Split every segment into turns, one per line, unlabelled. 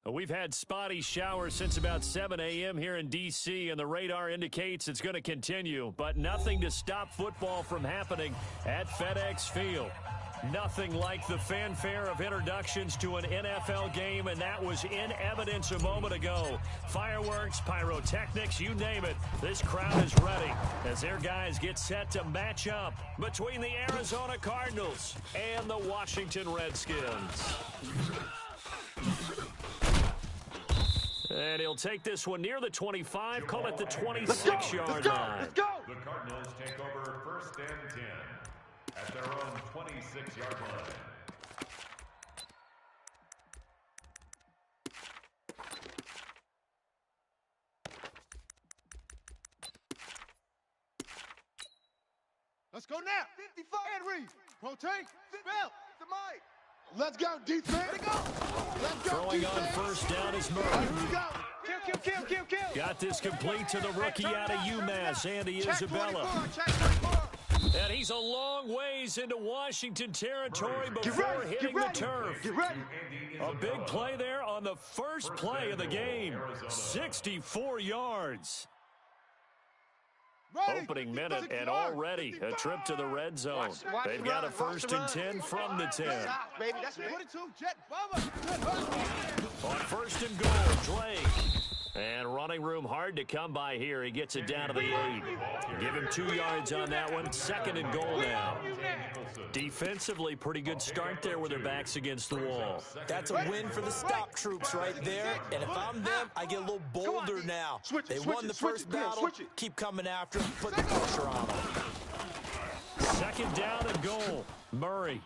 We've had spotty showers since about 7 a.m. here in D.C., and the radar indicates it's going to continue, but nothing to stop football from happening at FedEx Field. Nothing like the fanfare of introductions to an NFL game, and that was in evidence a moment ago. Fireworks, pyrotechnics, you name it. This crowd is ready as their guys get set to match up between the Arizona Cardinals and the Washington Redskins. And he'll take this one near the 25, call it the 26-yard line.
Let's go! The Cardinals take over 1st and 10 at their own 26-yard line.
Let's go now. 55 and read. Rotate. Spell. The mic. Let's go, defense. Let's go.
Throwing
defense.
on 1st down is Murray.
Here we go. Kill.
Got this complete to the rookie out of UMass, Andy Isabella.
Check 24.
And he's a long ways into Washington territory before hitting the turf.
Get ready.
A big play there on the first play of the game. 64 yards.
Ready.
Opening minute, and already a trip to the red zone. They've got a 1st and 10 from the 10.
Baby, that's 22. Jet, Bubba.
On 1st and goal, Drake. And running room hard to come by here. He gets it down to the 8. Give him 2 yards on that one. 2nd and goal now. Defensively, pretty good start there with their backs against the wall.
That's a win for the stop troops right there. And if I'm them, I get a little bolder now. They won the first battle. Keep coming after them. Put the pressure on them.
2nd down and goal. Murray.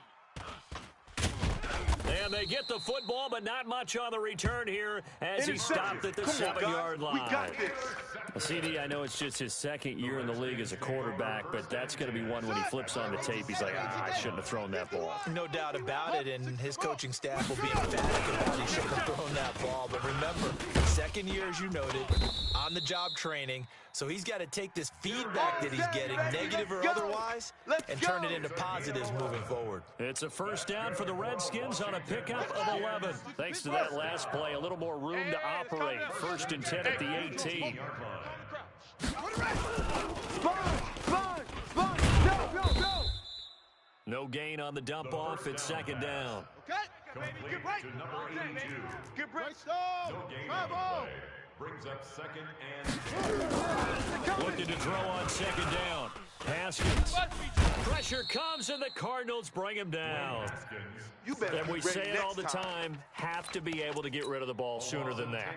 And they get the football, but not much on the return here as he stopped at the 7-yard line.
We got this.
CD, I know it's just his 2nd year in the league as a quarterback, but that's going to be one when he flips on the tape. He's like, I shouldn't have thrown that ball.
No doubt about it, and his coaching staff will be emphatic about he shouldn't have thrown that ball. But remember, 2nd year, as you noted, on-the-job training, so he's got to take this feedback that he's getting, negative or otherwise, and turn it into positives moving forward.
It's a 1st down for the Redskins on a pickup of 11. Thanks to that last play, a little more room to operate. 1st and 10 at the 18. No gain on the dump off. It's 2nd down.
Okay. Get right.
To number 82.
Get right.
No gain on the play. Brings up 2nd and 2.
Looking to throw on 2nd down. Haskins. Pressure comes, and the Cardinals bring him down. And we say it all the time, have to be able to get rid of the ball sooner than that.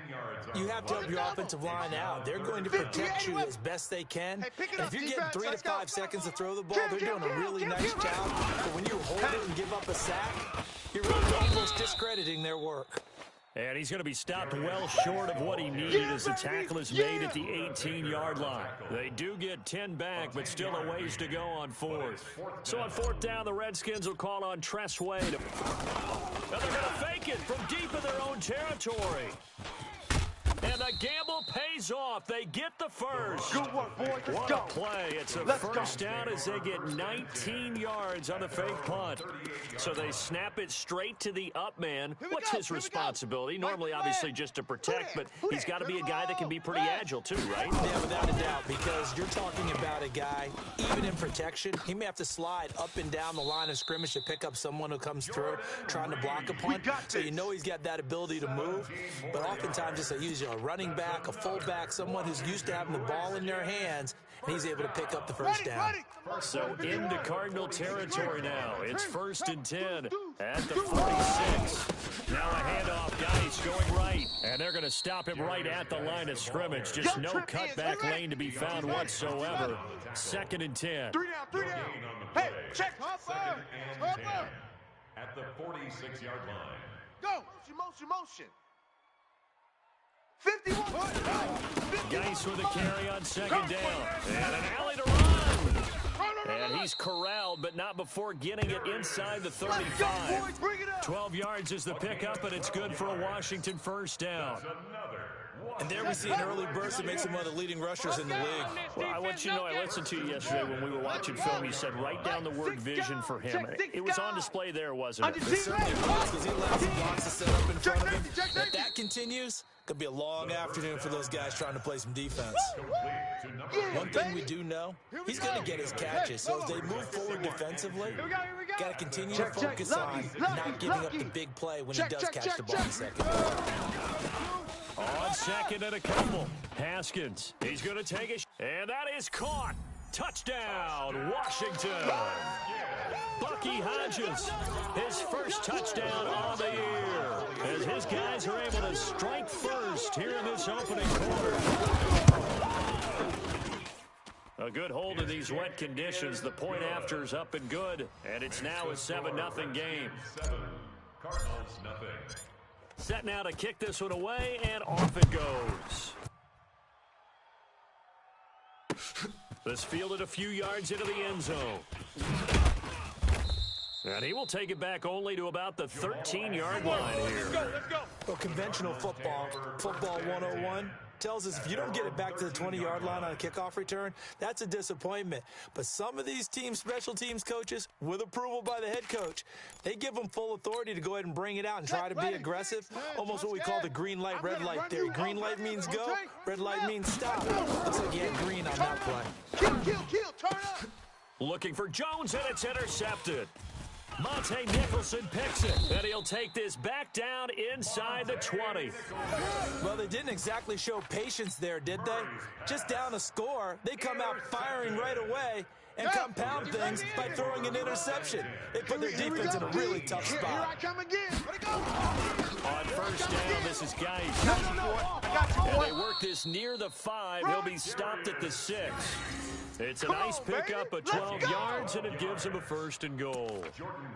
You have to help your offensive line out. They're going to protect you as best they can. And if you're getting 3 to 5 seconds to throw the ball, they're doing a really nice job. But when you hold it and give up a sack, you're really almost discrediting their work.
And he's going to be stopped well short of what he needed as the tackle is made at the 18-yard line. They do get 10 back, but still a ways to go on 4th. So on 4th down, the Redskins will call on Tress Way. And they're going to fake it from deep in their own territory. And the gamble pays off. They get the first.
Good work, boys. Let's
What
go.
a play. It's a 1st down as they get 19 yards on the fake punt. So they snap it straight to the up man. What's his responsibility? Normally, obviously, just to protect, but he's got to be a guy that can be pretty agile, too, right?
Yeah, without a doubt, because you're talking about a guy, even in protection, he may have to slide up and down the line of scrimmage to pick up someone who comes through trying to block a punt. So you know he's got that ability to move, but oftentimes it's usually a running back, a fullback, someone who's used to having the ball in their hands, and he's able to pick up the 1st down.
So into Cardinal territory now. It's 1st and 10 at the 46. Now a handoff, guys going right. And they're going to stop him right at the line of scrimmage. Just no cutback lane to be found whatsoever. 2nd and 10.
3 down. Hey, check.
Second and 10 at the 46-yard line.
Go. Motion. 51.
Geis with a carry on 2nd down. And an alley to run. And he's corralled, but not before getting it inside the 35. 12 yards is the pickup, and it's good for a Washington 1st down.
Another
And there we see an early burst that makes him one of the leading rushers in the league.
Well, I want you to know, I listened to you yesterday when we were watching film. You said write down the word vision for him. It was on display there, wasn't it?
It certainly was, because he allowed some blocks to set up in front of him. If that continues, could be a long afternoon for those guys trying to play some defense. One thing we do know, he's going to get his catches. So as they move forward defensively, got to continue to focus on not giving up the big play when he does catch the ball in second.
On second and a couple. Haskins, he's going to take it. And that is caught. Touchdown, Washington. Bucky Hodges, his first touchdown on the year, as his guys are able to strike first here in this opening quarter. A good hold in these wet conditions. The point after's up and good, and it's now a 7-0 game.
Cardinals nothing.
Set now to kick this one away, and off it goes. This fielded a few yards into the end zone. And he will take it back only to about the 13-yard line here.
Let's go.
Well, conventional football 101, tells us if you don't get it back to the 20-yard line on a kickoff return, that's a disappointment. But some of these team special teams coaches, with approval by the head coach, they give them full authority to go ahead and bring it out and try to be aggressive, almost what we call the green light, red light theory. Green light means go, red light means stop. Looks like he had green on that play.
Kill, turn up.
Looking for Jones, and it's intercepted. Monte Nicholson picks it, and he'll take this back down inside the 20.
Well, they didn't exactly show patience there, did they? Just down a score, they come out firing right away and compound things by throwing an interception. They put their defense in a really tough spot.
Here I come again. Let it go.
On first down, this is Geis. And they work this near the 5. He'll be stopped at the 6. It's a nice pickup of 12 yards, and it gives him a first and goal.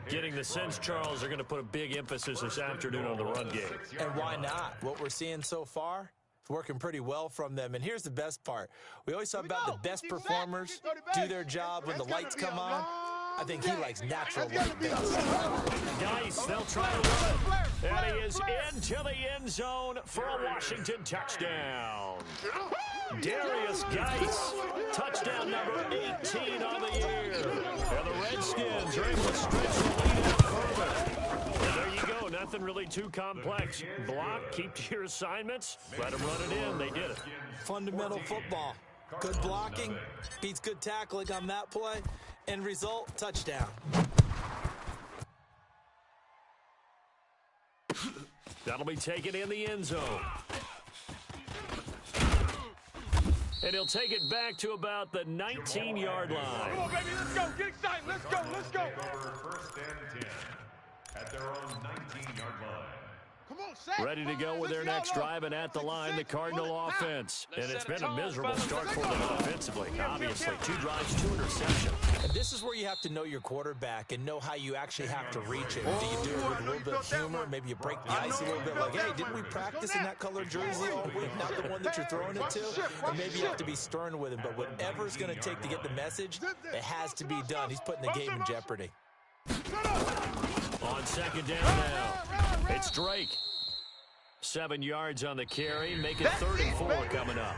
Getting the sense, Charles, they're going to put a big emphasis this afternoon on the run game.
And why not? What we're seeing so far, it's working pretty well from them. And here's the best part. We always talk about the best performers do their job when the lights come on. I think he likes natural light best.
Geis, they'll try to run. And he is into the end zone for a Washington touchdown. Darius Geis, touchdown number 18 on the year. And the Redskins are able to stretch the lead out further. And there you go, nothing really too complex. Block, keep to your assignments, let them run it in. They did it.
Fundamental football. Good blocking, beats good tackling on that play. End result, touchdown.
That'll be taken in the end zone. And he'll take it back to about the 19-yard line.
Come on, baby, let's go. Get excited. Let's go.
First and 10 at their own 19-yard line.
Come on, Sack.
Ready to go with their next drive, and at the line, the Cardinal offense. And it's been a miserable start for them offensively. Obviously, 2 drives, 2 interceptions.
And this is where you have to know your quarterback and know how you actually have to reach it. Do you do it with a little bit of humor? Maybe you break the ice a little bit like, hey, didn't we practice in that color jersey all week, not the one that you're throwing it to? Or maybe you have to be stern with him. But whatever it's going to take to get the message, it has to be done. He's putting the game in jeopardy.
On second down now, it's Drake. 7 yards on the carry, make it 3rd and 4 coming up.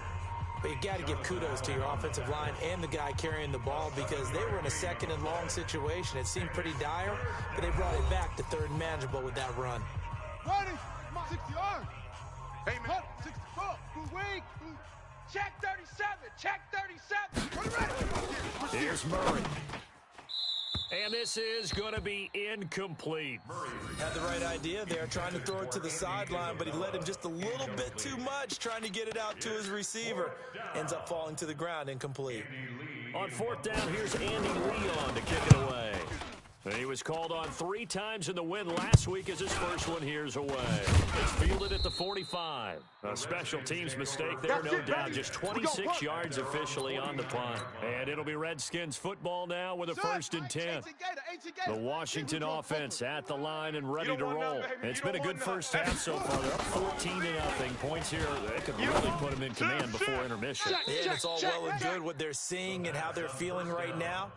But you got to give kudos to your offensive line and the guy carrying the ball, because they were in a 2nd and long situation. It seemed pretty dire, but they brought it back to 3rd and manageable with that run.
Ready? 60 yards. Hey, man. 64. Good week. Check 37. Check 37.
Here's Murray. And this is going to be incomplete.
Had the right idea there, trying to throw it to the sideline, but he led him just a little bit too much, trying to get it out to his receiver. Ends up falling to the ground, incomplete.
On 4th down, here's Andy Leon to kick it away. He was called on 3 times in the win last week as his first one here's away. It's fielded at the 45. A special teams mistake there, no doubt. Just 26 yards officially on the punt. And it'll be Redskins football now with a 1st and 10. The Washington offense at the line and ready to roll. It's been a good first half so far. They're up 14-0. Points here, they could really put them in command before intermission.
Yeah, and it's all well and good what they're seeing and how they're feeling right now.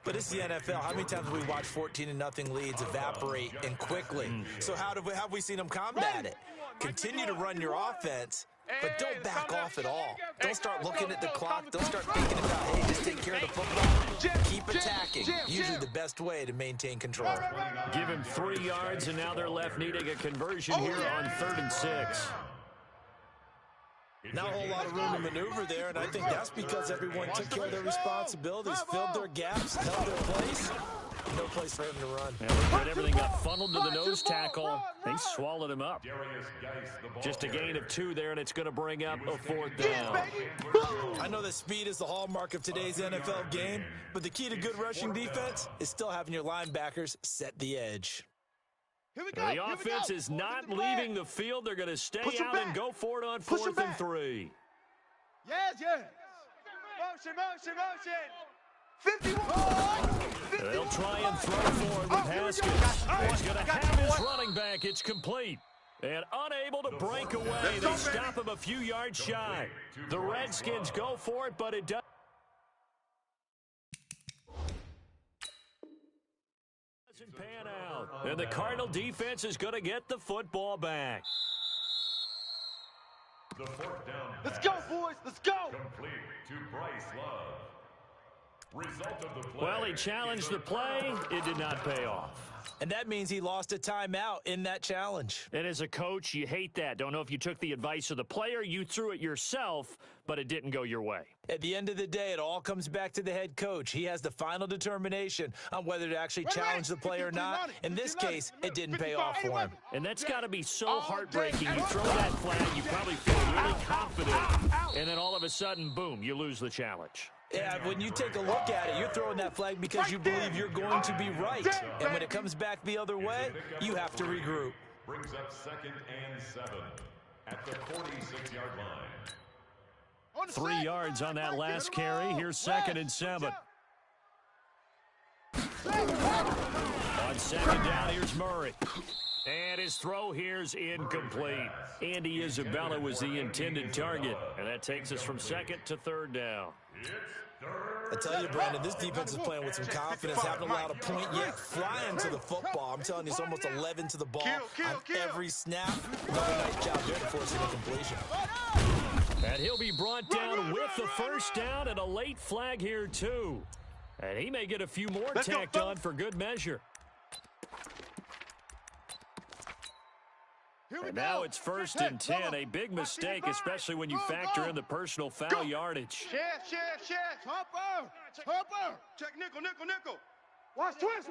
But it's the NFL. How many times have we watched 14-0 leads evaporate and quickly? So how have we seen them combat it? Continue to run your offense, But don't back off at all. Don't start looking at the clock. Don't start thinking about, hey, just take care of the football. Keep attacking. Usually the best way to maintain control.
Give him 3 yards, and now they're left needing a conversion here on 3rd and 6.
Not a whole lot of room to maneuver there, and I think that's because everyone took care of their responsibilities, filled their gaps, held their place. No place for him to run.
And look at everything got funneled to the nose tackle. They swallowed him up. Just a gain of 2 there, and it's going to bring up a 4th down.
I know that speed is the hallmark of today's NFL game, but the key to good rushing defense is still having your linebackers set the edge.
The offense is not leaving the field. They're going to stay out and go for it on 4th and 3.
Yes. Motion. 51.
They'll try and throw forward with Haskins. He's going to have his running back. It's complete. And unable to break away. They stop him a few yards shy. The Redskins go for it, but it doesn't pan out. And the Cardinal defense is going to get the football back.
The 4th down.
Let's go, boys. Let's go.
Complete to Bryce Love. Result of the play.
Well, he challenged the play. It did not pay off.
And that means he lost a timeout in that challenge.
And as a coach, you hate that. Don't know if you took the advice of the player, you threw it yourself, but it didn't go your way.
At the end of the day, it all comes back to the head coach. He has the final determination on whether to actually challenge the play or not. In this case, it didn't pay off for him.
And that's got to be so heartbreaking. You throw that flag, you probably feel really confident, and then all of a sudden, boom, you lose the challenge.
Yeah, when you take a look at it, you're throwing that flag because you believe you're going to be right. And when it comes back the other way, you have to regroup.
Brings up 2nd and 7 at the 46-yard line.
3 yards on that last carry. Here's 2nd and 7. On 2nd down, here's Murray. And his throw here's incomplete. Andy Isabella was the intended target. And that takes us from 2nd to 3rd down.
I tell you, Brandon, this defense is playing with some confidence. Haven't allowed a point yet. Flying to the football. I'm telling you, it's almost 11 to the ball on every snap. Another nice job there to forcing a completion.
And he'll be brought down with the 1st down and a late flag here, too. And he may get a few more tacked on for good measure. And now it's 1st and 10, a big mistake, especially when you factor in the personal foul yardage.
Chef. Hopper. Check nickel. Watch twist.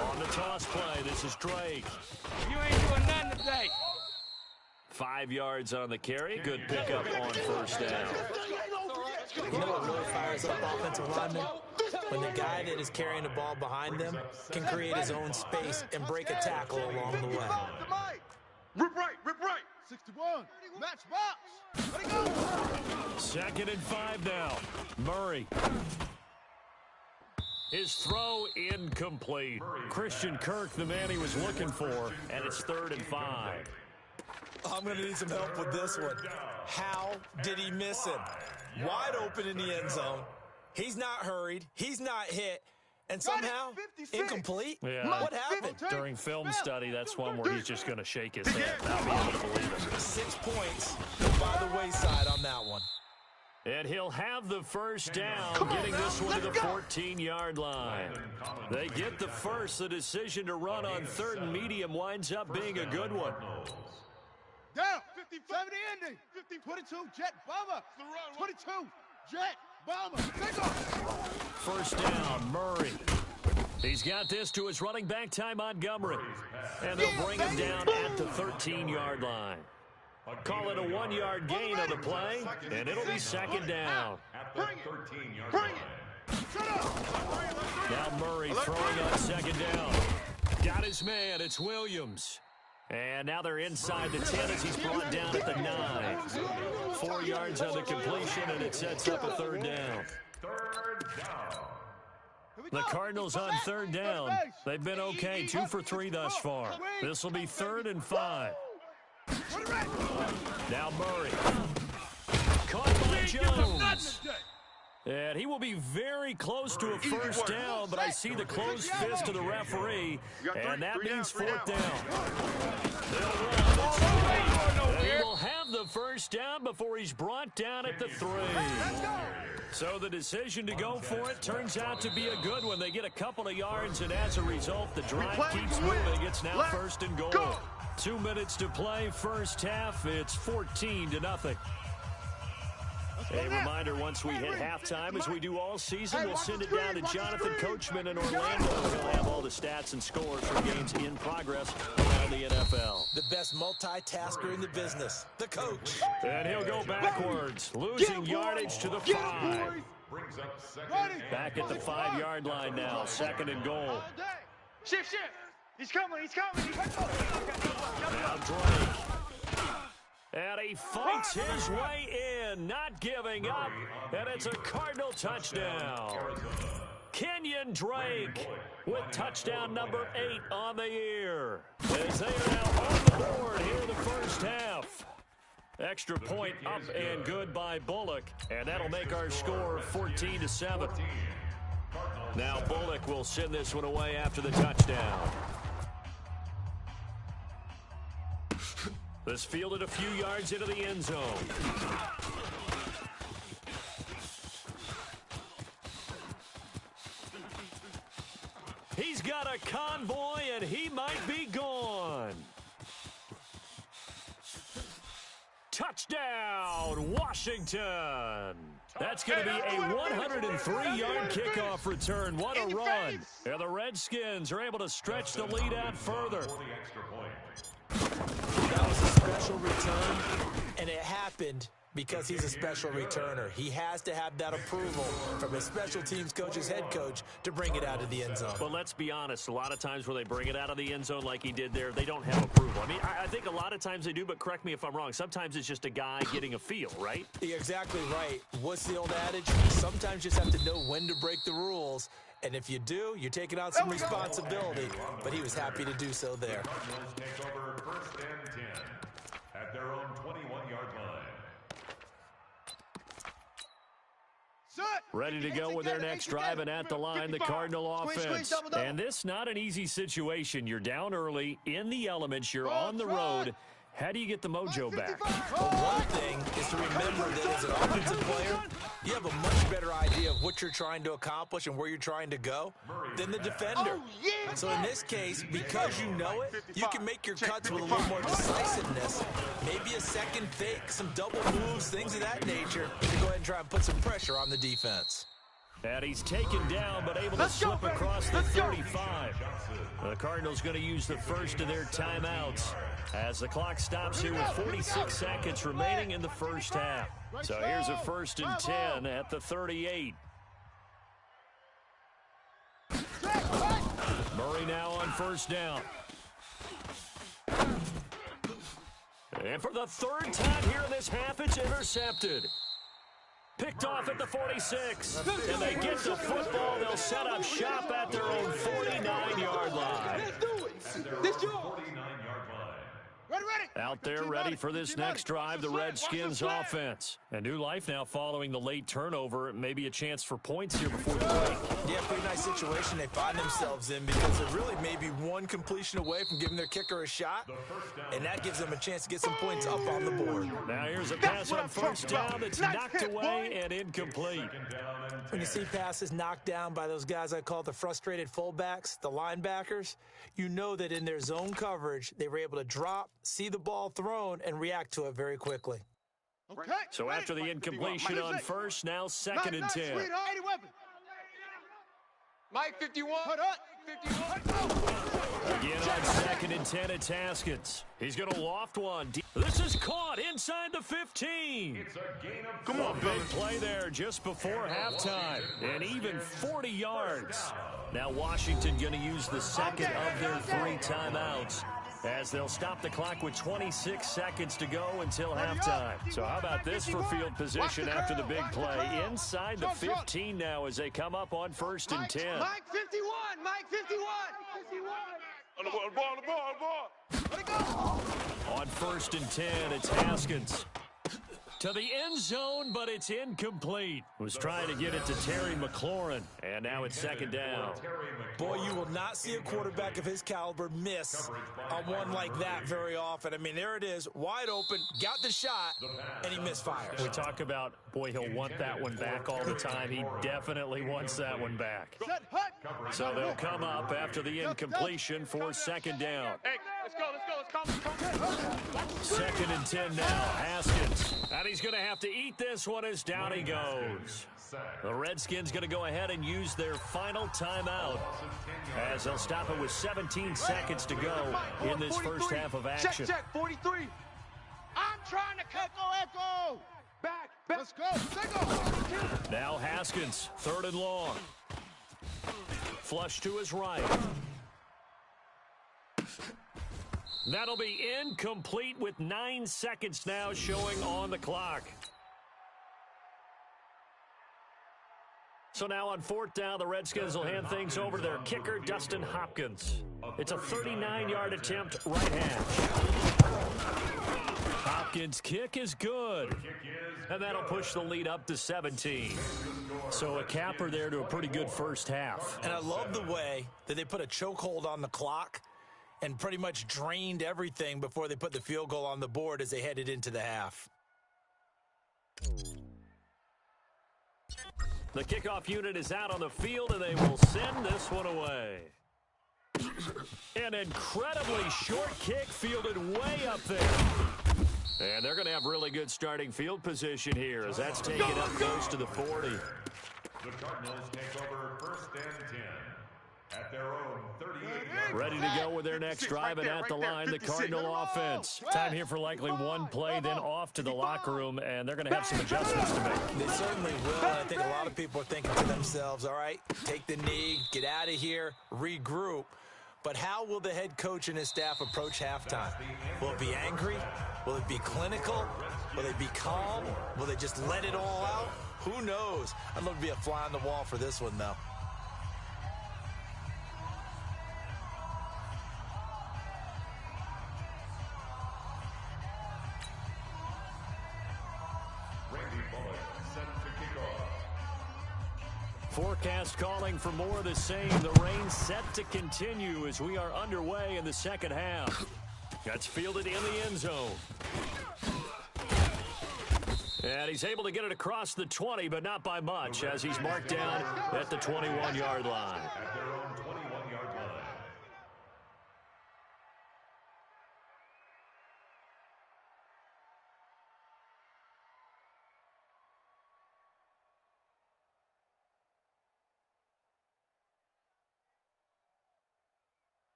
On the toss play, this is Drake.
You ain't doing nothing today.
5 yards on the carry. Good pickup on 1st down.
You know what really fires up offensive linemen? When the guy that is carrying the ball behind them can create his own space and break a tackle along the way.
Rip right. 61. Match box. Let it go.
2nd and 5 now. Murray. His throw incomplete. Christian Kirk, the man he was looking for, and it's 3rd and 5.
I'm going to need some help with this one. How did he miss him? Wide open in the end zone. He's not hurried. He's not hit. And somehow, incomplete?
Yeah.
What happened?
During film study, that's one where he's just going to shake his head. Not be able to believe it.
6 points by the wayside on that one.
And he'll have the 1st down, getting this one to the 14-yard line. They get the first. The decision to run on 3rd and medium winds up being a good one.
Down. 50, 70, Indy. 50, 22, jet bomber. 22, jet bomber. Take off.
1st down, Murray. He's got this to his running back, Ty Montgomery. And they'll bring him down at the 13-yard line. Call it a 1-yard gain on the play, and it'll be 2nd down.
Bring it.
Now Murray throwing on 2nd down. Got his man. It's Williams. And now they're inside the 10 as he's brought down at the 9. 4 yards on the completion, and it sets up a 3rd down. The Cardinals on 3rd down. They've been okay, 2 for 3 thus far. This will be 3rd and 5. Now Murray. Caught by Jones. And he will be very close to a first down, but I see the closed fist of the referee, and that means fourth down. He will have the first down before he's brought down at the 3. So the decision to go for it turns out to be a good one. They get a couple of yards, and as a result, the drive keeps moving. It's now first and goal. 2 minutes to play, first half. It's 14-0. A reminder, once we hit halftime, as we do all season, we'll send it down to Jonathan Coachman in Orlando. He'll have all the stats and scores from games in progress around the NFL.
The best multitasker in the business, the coach.
And he'll go backwards, losing yardage to the 5. Back at the 5-yard line now, second and goal.
Shift. He's coming.
Now Drake. And he fights his way in, not giving up, and it's a Cardinal touchdown. Kenyon Drake with touchdown number 8 on the year. As they are now on the board here in the first half. Extra point up and good by Bullock, and that'll make our score 14-7. Now Bullock will send this one away after the touchdown. This fielded a few yards into the end zone. He's got a convoy, and he might be gone. Touchdown, Washington. That's going to be a 103-yard kickoff return. What a run. And the Redskins are able to stretch the lead out further.
That was a special return, and it happened because he's a special returner. He has to have that approval from his special teams coach's head coach to bring it out of the end zone.
But let's be honest, a lot of times when they bring it out of the end zone like he did there, they don't have approval. I mean, I think a lot of times they do, but correct me if I'm wrong. Sometimes it's just a guy getting a feel, right?
You're exactly right. What's the old adage? Sometimes you just have to know when to break the rules. And if you do, you're taking out some responsibility. But he was happy to do so there.
Cardinals take over first and 10 at their own 21-yard line.
Ready to go with their next drive, and at the line, the Cardinal offense. And this not an easy situation. You're down early, in the elements, you're on the road. How do you get the mojo back?
Well, one thing is to remember that as an offensive player, you have a much better idea of what you're trying to accomplish and where you're trying to go than the defender. So in this case, because you know it, you can make your cuts with a little more decisiveness. Maybe a second fake, some double moves, things of that nature, to go ahead and try and put some pressure on the defense.
And he's taken down, but able to slip across the 35. The Cardinals going to use the first of their timeouts as the clock stops here with 46 seconds remaining in the first half. So here's a first and 10 at the 38. Murray now on first down. And for the third time here in this half, it's intercepted. Picked off at the 46. And they get the football. They'll set up shop at their own 49-yard line. Out there ready for this next drive, the Redskins offense. A new life now following the late turnover. Maybe a chance for points here before the break.
Yeah, pretty nice situation they find themselves in because they're really maybe one completion away from giving their kicker a shot, and that gives them a chance to get some points up on the board.
Now here's a pass on first down that's knocked away and incomplete.
When you see passes knocked down by those guys I call the frustrated fullbacks, the linebackers, you know that in their zone coverage, they were able to drop, see the ball thrown, and react to it very quickly.
Okay.
So after the incompletion on first, now second and 10.
Mike 51.
Again on second and 10, it's Haskins. He's going to loft one. This is caught inside the 15.
Come on,
big play there just before halftime. And even 40 yards. Now Washington going to use the second of their 3 timeouts, as they'll stop the clock with 26 seconds to go until halftime. So how about this for field position after the big play? Inside the 15 now as they come up on first and 10.
Mike 51. Mike 51.
On the ball. Let it go.
On first and 10, it's Haskins. To the end zone, but it's incomplete. Was trying to get it to Terry McLaurin, and now it's second down.
Boy, you will not see a quarterback of his caliber miss on one like that very often. I mean, there it is, wide open, got the shot, and he misfires.
We talk about, boy, he'll want that one back all the time. He definitely wants that one back. So they'll come up after the incompletion for second down.
Hey, let's go.
Second and 10 now, Haskins. And he's going to have to eat this one as down he goes. The Redskins going to go ahead and use their final timeout as they'll stop it with 17 seconds to go in this first half of action.
Check, 43.
I'm trying to echo.
Back.
Let's go.
Now Haskins, third and long. Flush to his right. That'll be incomplete with 9 seconds now showing on the clock. So now on fourth down, the Redskins will hand things over to their kicker, Dustin Hopkins. It's a 39-yard attempt, right hash. Hopkins' kick is good. And that'll push the lead up to 17. So a capper there to a pretty good first half.
And I love the way that they put a chokehold on the clock and pretty much drained everything before they put the field goal on the board as they headed into the half.
The kickoff unit is out on the field, and they will send this one away. An incredibly short kick fielded way up there. And they're going to have really good starting field position here as that's taken up close to the 40.
The Cardinals take over first and 10 at their own 38.
Ready to go with their next drive, and at the line, the Cardinal offense. Time here for likely one play, then off to the locker room, and they're going to have some adjustments to make.
They certainly will, and I think a lot of people are thinking to themselves, all right, take the knee, get out of here, regroup. But how will the head coach and his staff approach halftime? Will it be angry? Will it be clinical? Will they be calm? Will they just let it all out? Who knows? I'd love to be a fly on the wall for this one, though.
Forecast calling for more of the same. The rain set to continue as we are underway in the second half. That's fielded in the end zone. And he's able to get it across the 20, but not by much, as he's marked down at the 21-yard line.
At their own 21-yard line.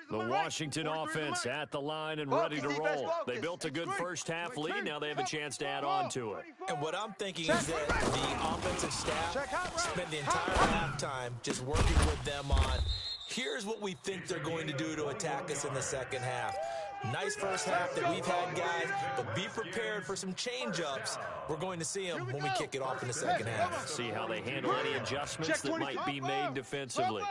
The Washington offense at the line and ready to roll. They built a good first half lead. Now they have a chance to add on to it.
And what I'm thinking is that the offensive staff spent the entire halftime just working with them on, here's what we think they're going to do to attack us in the second half. Nice first half that we've had, guys, but be prepared for some change-ups. We're going to see them when we kick it off in the second half.
See how they handle any adjustments that might be made defensively.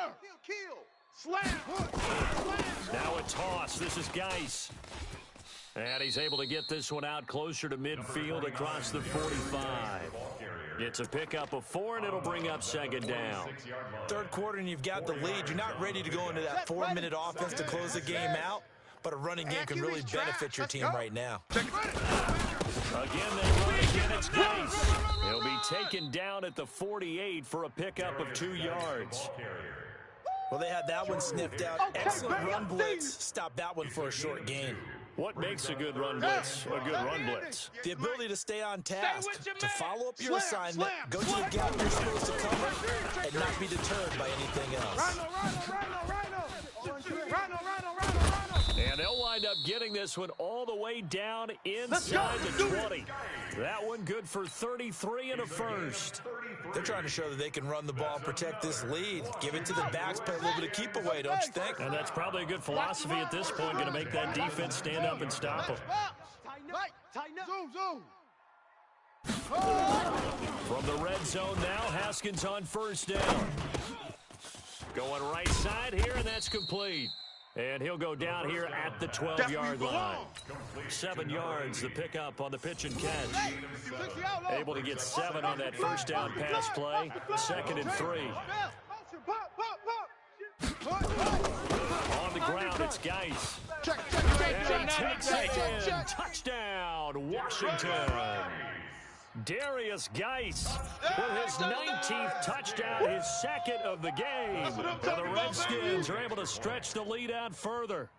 Now a toss. This is Geis. And he's able to get this one out closer to midfield across the 45. It's a pickup of 4, and it'll bring up second down.
Third quarter, and you've got the lead. You're not ready to go into that 4-minute offense to close the game out, but a running game can really benefit your team right now.
Again, they run again. It's Geis. He'll be taken down at the 48 for a pickup of 2 yards.
Well, they had that one sniffed out. Excellent run blitz. Stop that one for a short gain.
What makes a good run blitz a good run blitz?
The ability to stay on task, to follow up your assignment, go to the gap you're supposed to cover, and not be deterred by anything else.
And they'll wind up getting this one all the way down inside the 20. That one good for 33 and a first.
They're trying to show that they can run the ball and protect this lead. Give it to the backs, play a little bit of keep away, don't you think?
And that's probably a good philosophy at this point, going to make that defense stand up and stop them. From the red zone now, Haskins on first down. Going right side here, and that's complete. And he'll go down here at the 12-yard line. 7 yards, the pickup on the pitch and catch. Able to get 7 on that first down pass play. 2nd and 3. On the ground, it's Geis. And he takes it in. Touchdown, Washington. Darius Geis with his 19th touchdown, his 2nd of the game. And the Redskins are able to stretch the lead out further.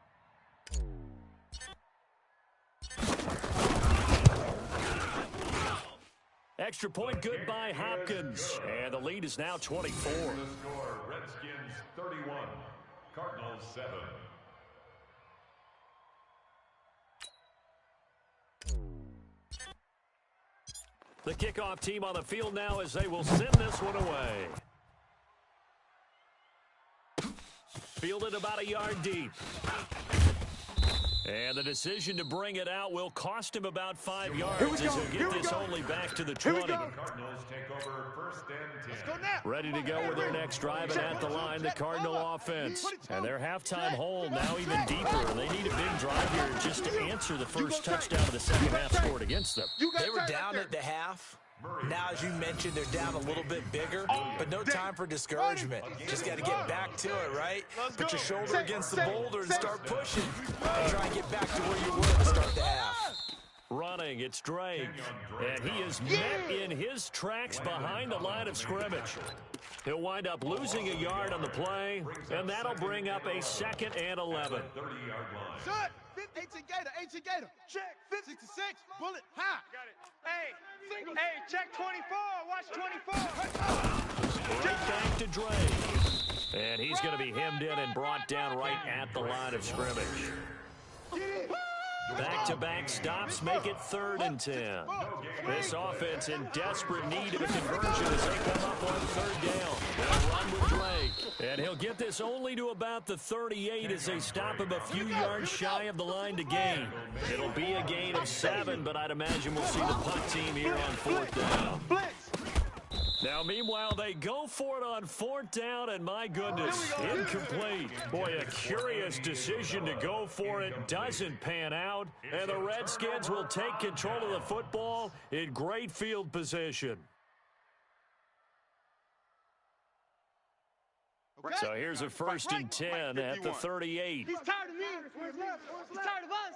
Extra point good by Hopkins. And the lead is now 24.
The score, Redskins 31, Cardinals 7.
The kickoff team on the field now as they will send this one away. Fielded about a yard deep. And the decision to bring it out will cost him about 5 yards as he'll get this only back to the 20.
Cardinals take over 1st and 10.
Ready to go with their next drive, and at the line, the Cardinal offense. And their halftime hole now even deeper. They need a big drive here just to answer the first touchdown of the second half scored against them.
They were down at the half. Now, as you mentioned, they're down a little bit bigger, but no time for discouragement. Just got to get back to it, right? Put your shoulder against the boulder and start pushing. And try and get back to where you were to start the half.
Running, it's Drake. And he is met in his tracks behind the line of scrimmage. He'll wind up losing a yard on the play, and that'll bring up a 2nd and 11.
30-yard line.
Shut. 18 Gator. Check. 66. Bullet. High.
Got it. Hey, check 24. Watch 24.
Right back to Drake. And he's going to be hemmed in and brought down right at the line of scrimmage. Back-to-back stops make it 3rd and 10. This offense in desperate need of a conversion as they come up on 3rd down. They'll run with Drake. And he'll get this only to about the 38 as they stop him a few yards shy of the line to gain. It'll be a gain of 7, but I'd imagine we'll see the punt team here on 4th down. Now, meanwhile, they go for it on 4th down, and my goodness, incomplete. Boy, a curious decision to go for it doesn't pan out, and the Redskins will take control of the football in great field position. So here's a 1st and 10 at the 38.
He's tired of me. He's tired of us.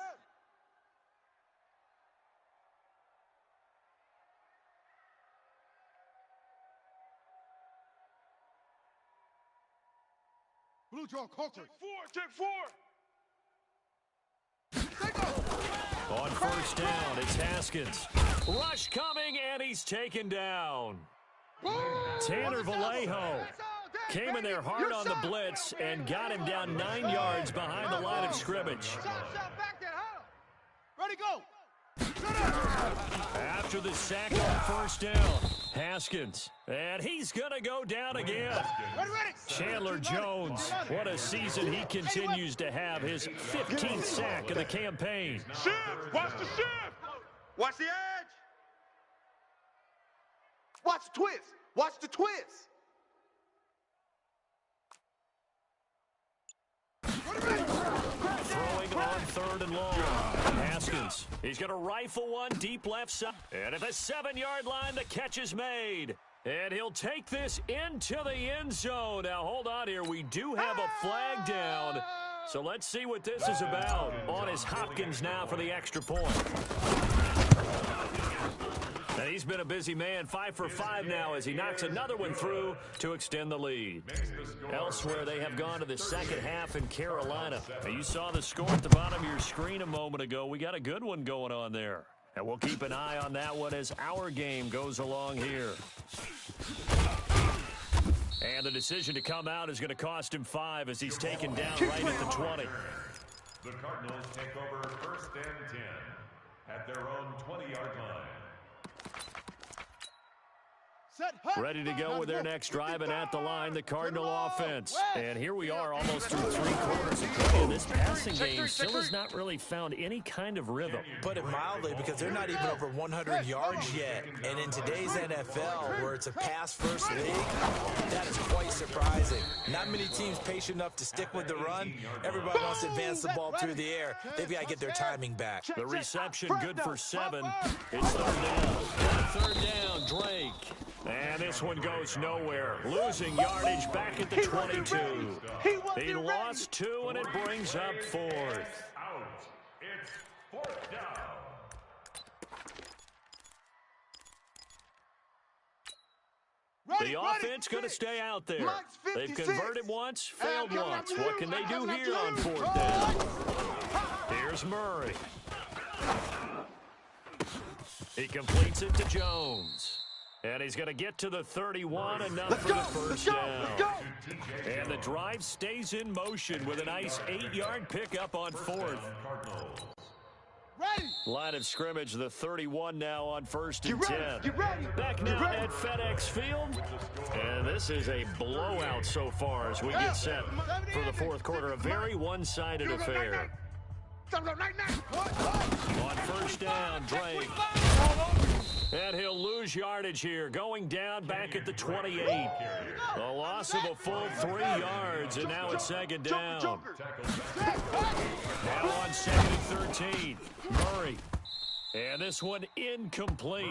Blue draw culture.
Check 4.
On 1st down, it's Haskins. Rush coming, and he's taken down. Tanner Vallejo came in there hard on the blitz and got him down 9 yards behind the line of scrimmage.
Back there, huh? Ready, go.
After the sack on 1st down, Haskins. And he's going to go down again. Chandler Jones, what a season he continues to have. His 15th sack of the campaign.
Shift. Watch the shift. Watch the edge.
Watch the twist. Watch the twist.
Throwing on 3rd and long. Haskins, he's going to rifle one deep left side. And at the 7-yard line, the catch is made. And he'll take this into the end zone. Now, hold on here. We do have a flag down. So let's see what this is about. On is Hopkins now for the extra point. And he's been a busy man, 5 for 5 now as he knocks another one through to extend the lead. Elsewhere, they have gone to the second half in Carolina. Now, you saw the score at the bottom of your screen a moment ago. We got a good one going on there. And we'll keep an eye on that one as our game goes along here. And the decision to come out is going to cost him 5 as he's taken down right at the 20.
The Cardinals take over 1st and 10 at their own 20-yard line.
Ready to go with their next drive, and at the line, the Cardinal offense. And here we are almost through 3 quarters. And this passing game still has not really found any kind of rhythm.
Put it mildly, because they're not even over 100 yards yet. And in today's NFL, where it's a pass-first league, that is quite surprising. Not many teams patient enough to stick with the run. Everybody wants to advance the ball through the air. They've got to get their timing back.
The reception good for 7. It's 3rd down. 3rd down, Drake. And this one goes nowhere. Losing yardage back at the 22. He lost 2, and it brings up 4th.
Out. It's 4th down.
The offense going to stay out there. They've converted once, failed once. What can they do here on 4th down? Here's Murray. He completes it to Jones. And he's going to get to the 31, enough for the 1st down. And the drive stays in motion with a nice 8-yard pickup on 4th. Line of scrimmage, the 31 now on 1st and 10. Back now at FedEx Field. And this is a blowout so far as we get set for the 4th quarter. A very one-sided affair. On 1st down, Drake. And he'll lose yardage here, going down back at the 28. A loss of a full 3 yards, and now it's 2nd down. Now on 2nd and 13, Murray. And this one incomplete.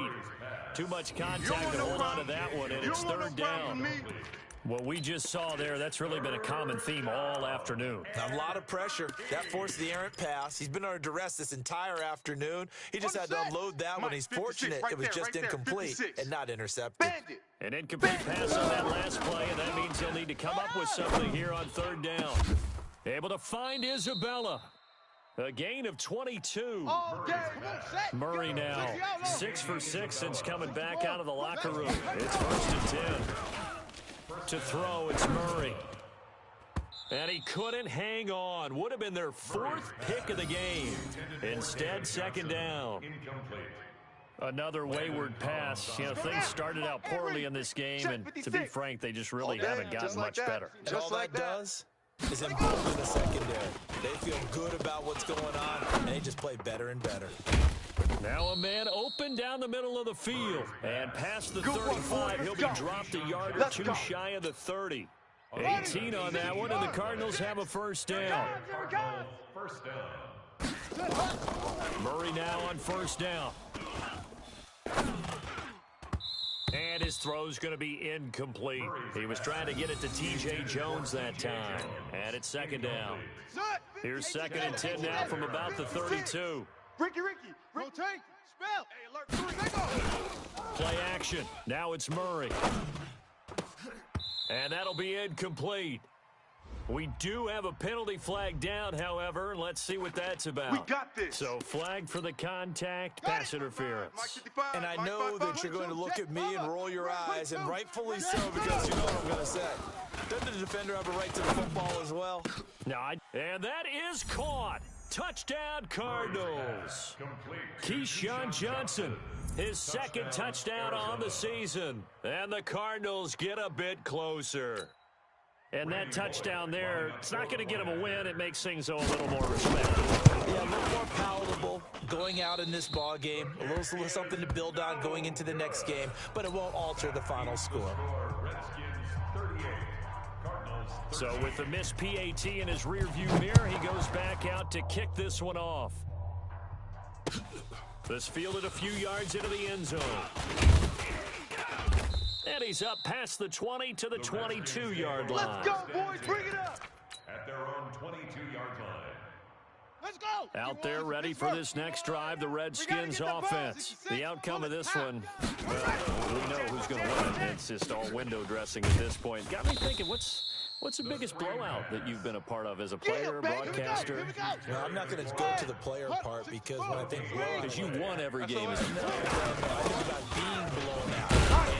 Too much contact to hold on to that one, and it's 3rd down. What we just saw there, that's really been a common theme all afternoon.
A lot of pressure. That forced the errant pass. He's been under duress this entire afternoon. He just had to unload that one. He's fortunate it was just incomplete and not intercepted.
An incomplete pass on that last play, and that means he'll need to come up with something here on 3rd down. Able to find Isabella. A gain of 22. Murray now 6 for 6 since coming back out of the locker room. It's 1st and 10. To throw, it's Murray. And he couldn't hang on. Would have been their 4th pick of the game. Instead, 2nd down. Another wayward pass. You know, things started out poorly in this game, and to be frank, they just really haven't gotten much better.
And all that does is embolden the secondary. They feel good about what's going on, and they just play better and better.
Now a man open down the middle of the field. And past the 35, he'll be dropped a yard or 2 shy of the 30. 18 on that one, and the Cardinals have a 1st down. Murray now on 1st down. And his throw's going to be incomplete. He was trying to get it to T.J. Jones that time. And it's 2nd down. Here's 2nd and 10 now from about the 32.
Ricky, rotate, spell.
Play action. Now it's Murray. And that'll be incomplete. We do have a penalty flag down, however. Let's see what that's about.
We got this.
So flag for the contact, pass interference.
And I know that you're going to look at me and roll your eyes, and rightfully so, because you know what I'm going to say. Doesn't the defender have a right to the football as well?
No, and that is caught. Touchdown, Cardinals. Keyshawn Johnson, his 2nd touchdown on the season. And the Cardinals get a bit closer. And that touchdown there, it's not going to get them a win. It makes things a little more respectable.
Yeah, a little more palatable going out in this ball game. A little something to build on going into the next game, but it won't alter the final score.
So with the missed PAT in his rearview mirror, he goes back out to kick this one off. This fielded a few yards into the end zone. And he's up past the 20 to the 22-yard line.
Let's go, boys. Bring it up.
At their own 22-yard line.
Let's go.
Out there ready for this next drive, the Redskins offense. The outcome of this one, well, we know who's going to win. It's just all window dressing at this point. Got me thinking, what's the biggest blowout that you've been a part of as a player, broadcaster?
No, I'm not going to go to the player part, because when I think blowout,
because you won every game.
I think about being blown out.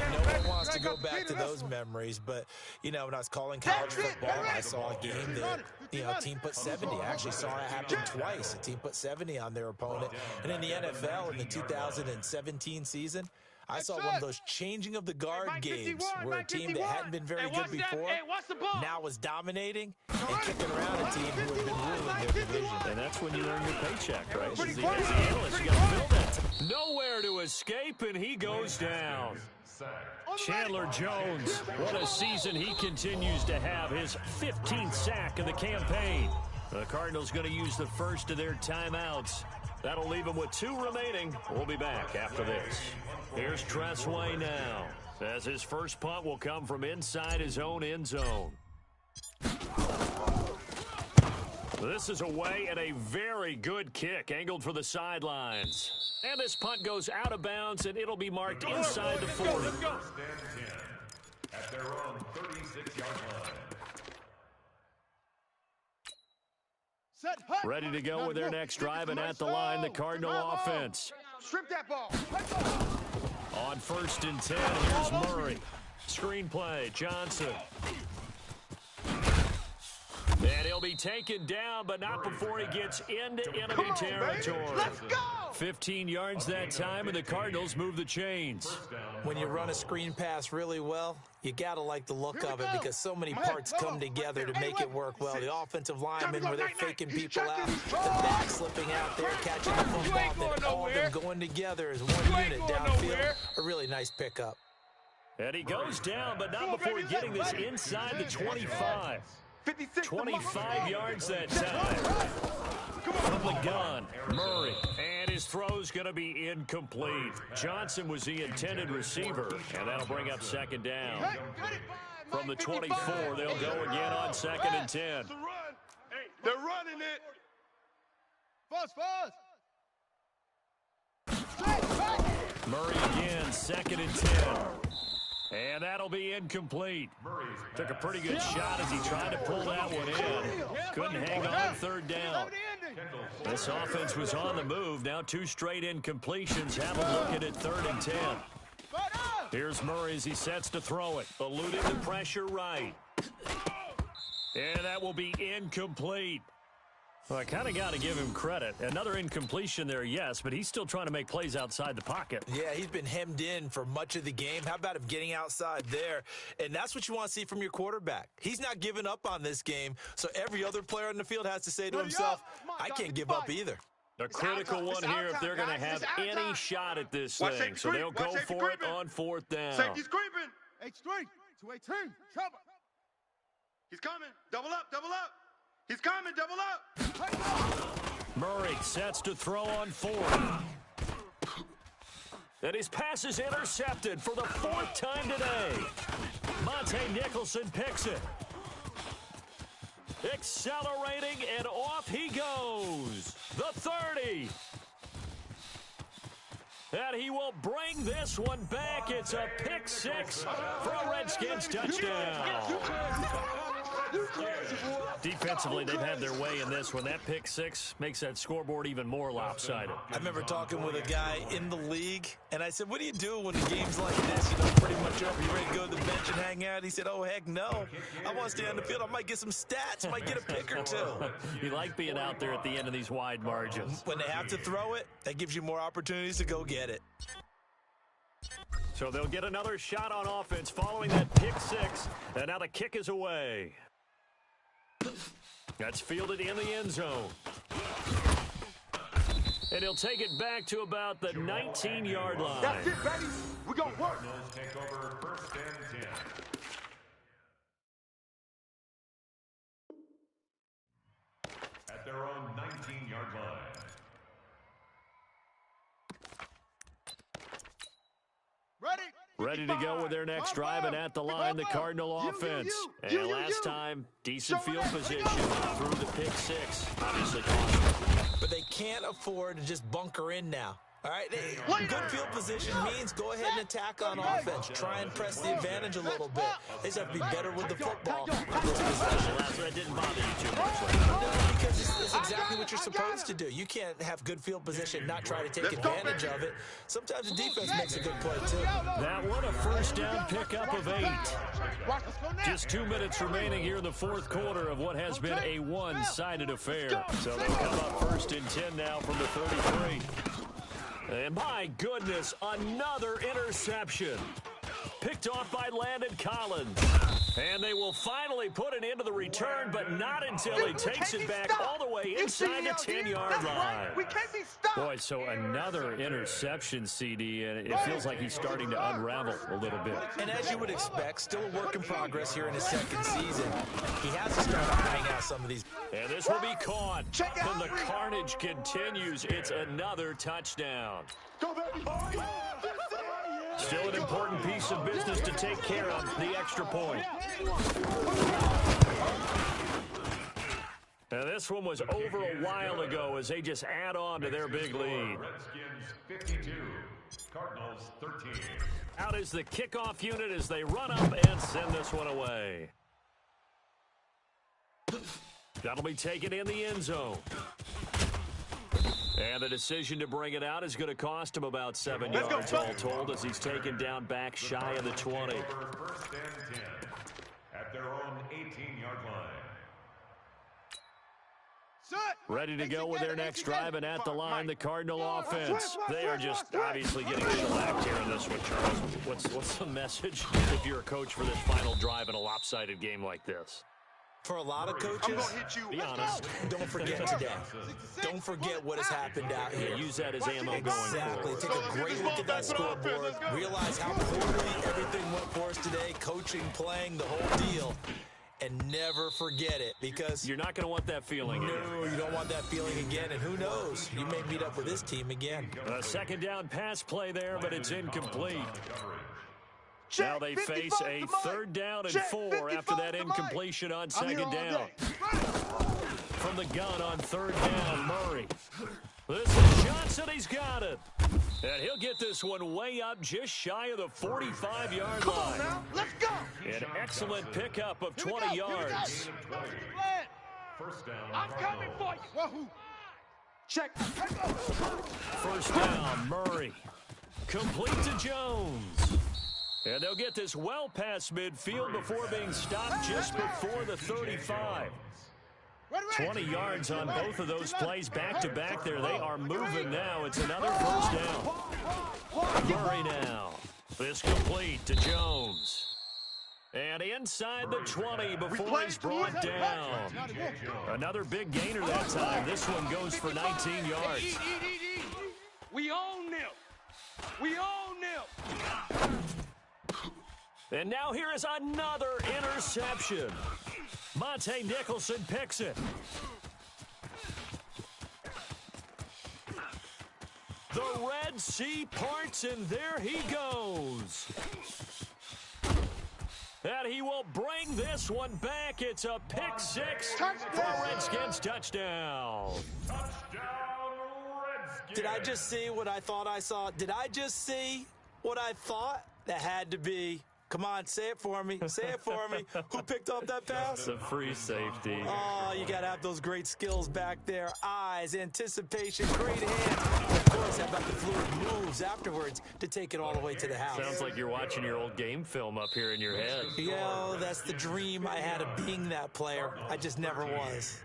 And no one wants to go back to those memories. But, you know, when I was calling college football, I saw a game that, you know, a team put 70. I actually saw it happen twice. A team put 70 on their opponent. And in the NFL in the 2017 season, I saw one of those changing of the guard games where a team that hadn't been very good before now was dominating and kicking around a team who had been ruling their division.
And that's when you earn your paycheck, right? As the analyst, you got to fill that. Nowhere to escape, and he goes down. Chandler Jones, what a season he continues to have, his 15th sack of the campaign. The Cardinals going to use the first of their timeouts. That'll leave him with 2 remaining. We'll be back after this. Here's Tressway now, as his first punt will come from inside his own end zone. This is away and a very good kick, angled for the sidelines. And this punt goes out of bounds, and it'll be marked inside the 40.
First and 10 at their own 36-yard line.
Ready to go with their next drive, and at the line, the Cardinal offense.
Strip that ball.
On 1st and 10, here's Murray. Screenplay, Johnson. And he'll be taken down, but not before he gets into enemy territory.
Let's go!
15 yards that time, and the Cardinals move the chains.
When you run a screen pass really well, you got to like the look of it because so many parts come together to make it work well. The offensive linemen, where they're faking people out, the back slipping out there, catching the football, then all of them going together as one unit downfield. A really nice pickup.
And he goes down, but not before getting this inside the 25. 25 yards that time. From the gun, Murray. And his throw's going to be incomplete. Johnson was the intended receiver, and that'll bring up 2nd down. From the 24, they'll go again on 2nd and 10.
They're running it.
Murray again, 2nd and 10. And that'll be incomplete. Took a pretty good shot as he tried to pull that one in. Couldn't hang on 3rd down. This offense was on the move. Now 2 straight incompletions. Have him looking at 3rd and 10. Here's Murray as he sets to throw it. Eluding the pressure right. And that will be incomplete. Well, I kind of got to give him credit. Another incompletion there, yes, but he's still trying to make plays outside the pocket.
Yeah, he's been hemmed in for much of the game. How about him getting outside there? And that's what you want to see from your quarterback. He's not giving up on this game, so every other player on the field has to say to himself, I can't give up either.
A critical one here if they're going to have any shot at this thing. So they'll go for it on 4th down.
Safety's creeping.
H3 to 18. Trouble.
He's coming. Double up, double up. He's coming, double up.
Murray sets to throw on 4th. And his pass is intercepted for the 4th time today. Monte Nicholson picks it. Accelerating, and off he goes. The 30. And he will bring this one back. It's a pick 6 for a Redskins touchdown. Defensively, they've had their way in this one. That pick 6 makes that scoreboard even more lopsided.
I remember talking with a guy in the league, and I said, what do you do when the game's like this? You know, pretty much over. You ready to go to the bench and hang out? He said, oh, heck no. I want to stay on the field. I might get some stats. Might get a pick or 2.
You like being out there at the end of these wide margins.
When they have to throw it, that gives you more opportunities to go get it.
So they'll get another shot on offense following that pick 6, and now the kick is away. That's fielded in the end zone. And he'll take it back to about the 19-yard line.
That's it, baby. We're going to work.
Cardinals take over 1st and 10. At their own 19-yard line.
Ready to go with their next drive, and at the line, the Cardinal offense. And last time, decent field position through the pick 6. Obviously costly.
But they can't afford to just bunker in now. All right, good field position means go ahead and attack on offense. Try and press the advantage a little bit. They just have to be better with the football in this possession.
That didn't bother you too much.
No, because it's exactly what you're supposed to do. You can't have good field position, not try to take advantage of it. Sometimes the defense makes a good play, too.
That one a 1st down pickup of 8. Just 2 minutes remaining here in the 4th quarter of what has been a one-sided affair. So they'll come up 1st and 10 now from the 33. And my goodness, another interception. Picked off by Landon Collins. And they will finally put it into the return, but not until he takes it back all the way inside the 10-yard line.
We can't be stopped.
Boy, so another interception, CD, and it feels like he's starting to unravel a little bit.
And as you would expect, still a work in progress here in his second season. He has to start eyeing out some of these.
And this will be caught. And the carnage continues. It's another touchdown.
Go, baby.
Still an important piece of business to take care of, the extra point. Now this one was over a while ago as they just add on to their big lead.
Redskins 52, Cardinals 13.
Out is the kickoff unit as they run up and send this one away. That'll be taken in the end zone. And the decision to bring it out is going to cost him about 7 yards all told as he's taken down back shy of the 20.
First and 10 at their own 18-yard line.
Ready to go with their next drive, and at the line, the Cardinal offense. They are just obviously getting shellacked here in this one, Charles. What's the message if you're a coach for this final drive in a lopsided game like this?
For a lot of coaches,
Be honest.
don't forget today. Don't forget what has happened out here.
Use that as ammo going
Exactly.
forward.
Take a great look at that scoreboard. Realize how poorly everything went for us today. Coaching, playing, the whole deal. And never forget it, because
You're not going to want that feeling.
no, you don't want that feeling again. And who knows? You may meet up with this team again.
A second down pass play there, but it's incomplete. Now they face a 3rd down and 4 after that incompletion on second down. From the gun on 3rd down, Murray. This is Johnson, he's got it. And he'll get this one way up just shy of the 45-yard line.
Let's go.
An excellent pickup of 20 yards.
First down.
I'm coming for you. Wahoo. Check.
First down, Murray. Complete to Jones. And they'll get this well past midfield before being stopped just before the 35. 20 yards on both of those plays back-to-back there. They are moving now. It's another first down. Murray now. This complete to Jones. And inside the 20 before he's brought down. Another big gainer that time. This one goes for 19 yards.
We own them. We own them.
And now here is another interception. Monte Nicholson picks it. The Red Sea parts, and there he goes. And he will bring this one back. It's a pick six for Redskins touchdown.
Touchdown, Redskins.
Did I just see what I thought I saw? Did I just see what I thought? That had to be. Come on, say it for me. Say it for me. Who picked up that pass?
The free safety.
Oh, you got to have those great skills back there. Eyes, anticipation, great hands. Of course, how about the fluid moves afterwards to take it all the way to the house?
Sounds like you're watching your old game film up here in your head.
Yo, that's the dream I had of being that player. I just never was.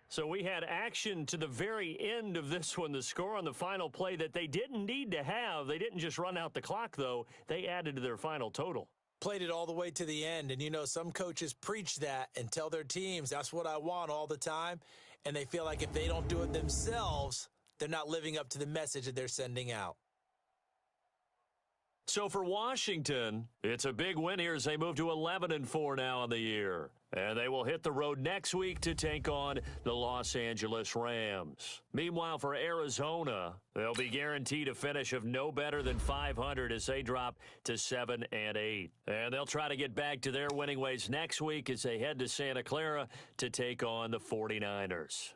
So we had action to the very end of this one, the score on the final play that they didn't need to have. They didn't just run out the clock, though. They added to their final total.
Played it all the way to the end. And, you know, some coaches preach that and tell their teams, that's what I want all the time. And they feel like if they don't do it themselves, they're not living up to the message that they're sending out.
So for Washington, it's a big win here as they move to 11-4 now on the year. And they will hit the road next week to take on the Los Angeles Rams. Meanwhile, for Arizona, they'll be guaranteed a finish of no better than 500 as they drop to 7-8. And they'll try to get back to their winning ways next week as they head to Santa Clara to take on the 49ers.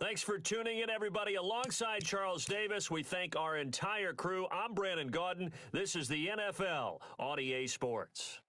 Thanks for tuning in, everybody. Alongside Charles Davis, we thank our entire crew. I'm Brandon Gaudin. This is the NFL on EA Sports.